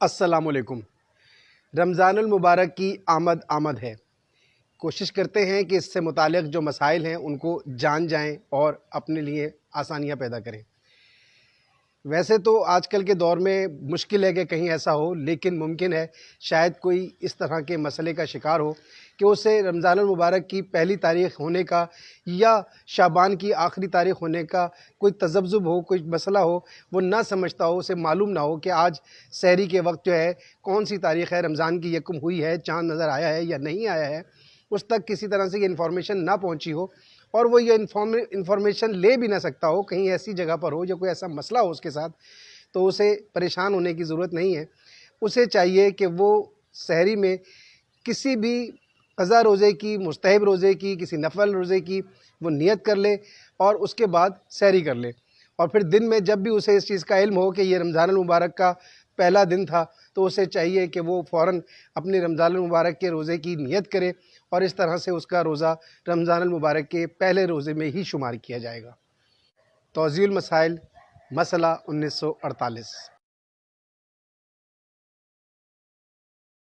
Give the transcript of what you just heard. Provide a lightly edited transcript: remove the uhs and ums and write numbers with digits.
السلام علیکم۔ رمضان المبارک کی آمد ہے۔ کوشش کرتے ہیں کہ اس سے متعلق جو مسائل ہیں ان کو جان جائیں اور اپنے لیے آسانیاں پیدا کریں۔ ویسے تو آج کل کے دور میں مشکل ہے کہ کہیں ایسا ہو، لیکن ممکن ہے شاید کوئی اس طرح کے مسئلے کا شکار ہو کہ اسے رمضان المبارک کی پہلی تاریخ ہونے کا یا شعبان کی آخری تاریخ ہونے کا کوئی تذبذب ہو، کوئی مسئلہ ہو، وہ نہ سمجھتا ہو، اسے معلوم نہ ہو کہ آج سحری کے وقت جو ہے کون سی تاریخ ہے، رمضان کی یکم ہوئی ہے، چاند نظر آیا ہے یا نہیں آیا ہے، اس تک کسی طرح سے یہ انفارمیشن نہ پہنچی ہو اور وہ یہ انفارمیشن لے بھی نہ سکتا ہو، کہیں ایسی جگہ پر ہو یا کوئی ایسا مسئلہ ہو اس کے ساتھ، تو اسے پریشان ہونے کی ضرورت نہیں ہے۔ اسے چاہیے کہ وہ سحری میں کسی بھی قضا روزے کی، مستحب روزے کی، کسی نفل روزے کی وہ نیت کر لے اور اس کے بعد سحری کر لے، اور پھر دن میں جب بھی اسے اس چیز کا علم ہو کہ یہ رمضان المبارک کا پہلا دن تھا تو اسے چاہیے کہ وہ فوراً اپنے رمضان المبارک کے روزے کی نیت کرے اور اس طرح سے اس کا روزہ رمضان المبارک کے پہلے روزے میں ہی شمار کیا جائے گا۔ توضیح المسائل، مسئلہ 1948۔